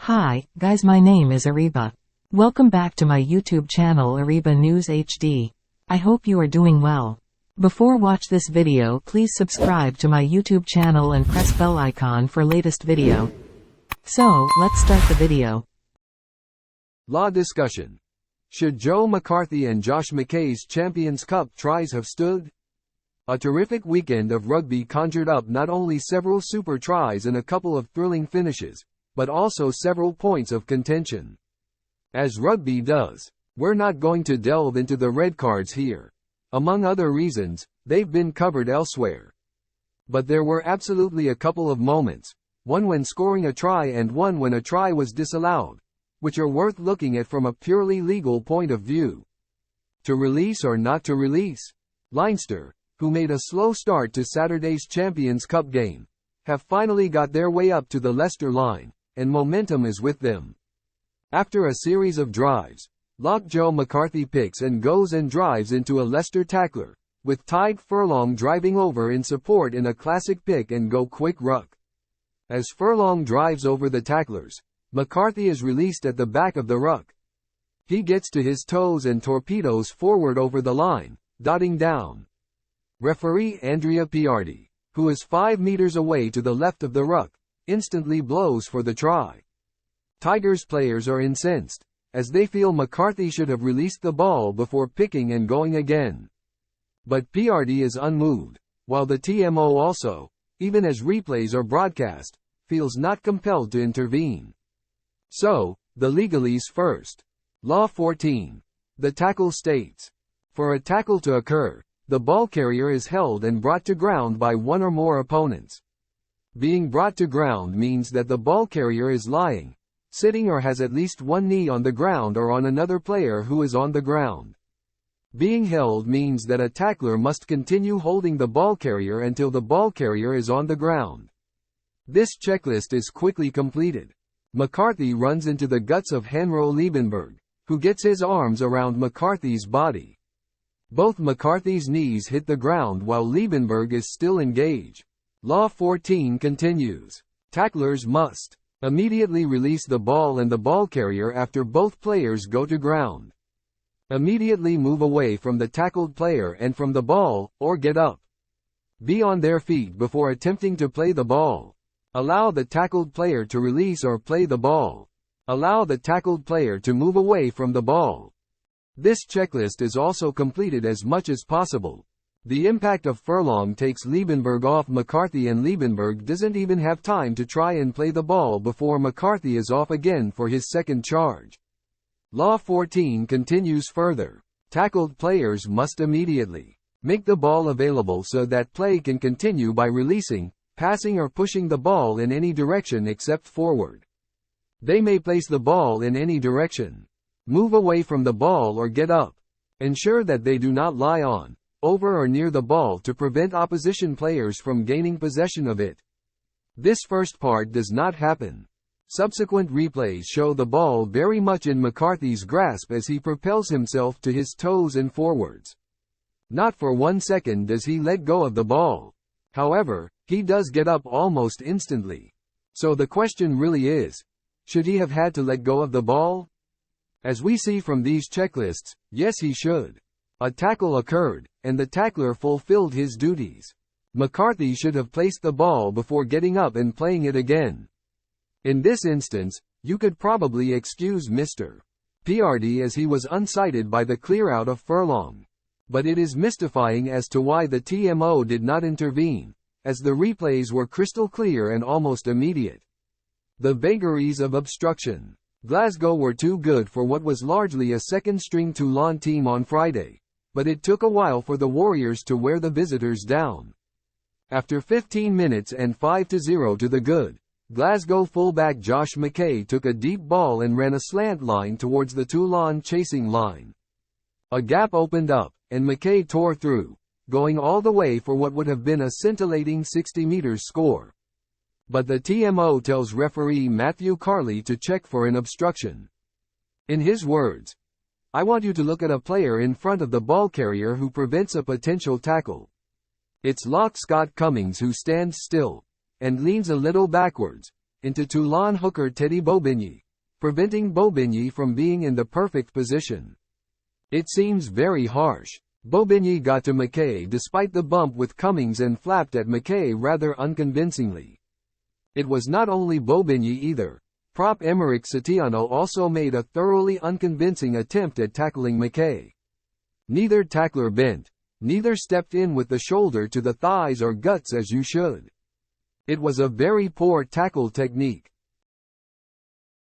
Hi, guys, my name is Ariba. Welcome back to my YouTube channel Ariba News HD. I hope you are doing well. Before watch this video, please subscribe to my YouTube channel and press bell icon for latest video. So, let's start the video. Law discussion. Should Joe McCarthy and Josh McKay's Champions Cup tries have stood? A terrific weekend of rugby conjured up not only several super tries and a couple of thrilling finishes, but also several points of contention. As rugby does, we're not going to delve into the red cards here. Among other reasons, they've been covered elsewhere. But there were absolutely a couple of moments, one when scoring a try and one when a try was disallowed, which are worth looking at from a purely legal point of view. To release or not to release? Leinster, who made a slow start to Saturday's Champions Cup game, have finally got their way up to the Leicester line, and momentum is with them. After a series of drives, Lock Joe McCarthy picks and goes and drives into a Leicester tackler, with Tadhg Furlong driving over in support in a classic pick-and-go quick ruck. As Furlong drives over the tacklers, McCarthy is released at the back of the ruck. He gets to his toes and torpedoes forward over the line, dotting down. Referee Andrea Piardi, who is 5 meters away to the left of the ruck, instantly blows for the try. Tigers players are incensed, as they feel McCarthy should have released the ball before picking and going again. But Piardi is unmoved, while the TMO also, even as replays are broadcast, feels not compelled to intervene. So, the legalese first. Law 14. The tackle states, for a tackle to occur, the ball carrier is held and brought to ground by one or more opponents. Being brought to ground means that the ball carrier is lying, sitting or has at least one knee on the ground or on another player who is on the ground. Being held means that a tackler must continue holding the ball carrier until the ball carrier is on the ground. This checklist is quickly completed. McCarthy runs into the guts of Hanro Liebenberg, who gets his arms around McCarthy's body. Both McCarthy's knees hit the ground while Liebenberg is still engaged. Law 14 continues. Tacklers must immediately release the ball and the ball carrier after both players go to ground. Immediately move away from the tackled player and from the ball, or get up. Be on their feet before attempting to play the ball. Allow the tackled player to release or play the ball. Allow the tackled player to move away from the ball. This checklist is also completed as much as possible. The impact of Furlong takes Liebenberg off McCarthy and Liebenberg doesn't even have time to try and play the ball before McCarthy is off again for his second charge. Law 14 continues further. Tackled players must immediately make the ball available so that play can continue by releasing, passing or pushing the ball in any direction except forward. They may place the ball in any direction. Move away from the ball or get up. Ensure that they do not lie on, over or near the ball to prevent opposition players from gaining possession of it. This first part does not happen. Subsequent replays show the ball very much in McCarthy's grasp as he propels himself to his toes and forwards. Not for 1 second does he let go of the ball. However, he does get up almost instantly. So the question really is, should he have had to let go of the ball? As we see from these checklists, yes, he should. A tackle occurred, and the tackler fulfilled his duties. McCarthy should have placed the ball before getting up and playing it again. In this instance, you could probably excuse Mr. Piardi as he was unsighted by the clear-out of Furlong. But it is mystifying as to why the TMO did not intervene, as the replays were crystal clear and almost immediate. The vagaries of obstruction. Glasgow were too good for what was largely a second-string Toulon team on Friday, but it took a while for the Warriors to wear the visitors down. After 15 minutes and 5-0 to the good, Glasgow fullback Josh McKay took a deep ball and ran a slant line towards the Toulon chasing line. A gap opened up, and McKay tore through, going all the way for what would have been a scintillating 60 meters score. But the TMO tells referee Matthew Carley to check for an obstruction. In his words, I want you to look at a player in front of the ball carrier who prevents a potential tackle. It's lock Scott Cummings who stands still, and leans a little backwards, into Toulon hooker Teddy Bobigny, preventing Bobigny from being in the perfect position. It seems very harsh. Bobigny got to McKay despite the bump with Cummings and flapped at McKay rather unconvincingly. It was not only Bobigny either. Prop Emerick Setiano also made a thoroughly unconvincing attempt at tackling McKay. Neither tackler bent. Neither stepped in with the shoulder to the thighs or guts as you should. It was a very poor tackle technique.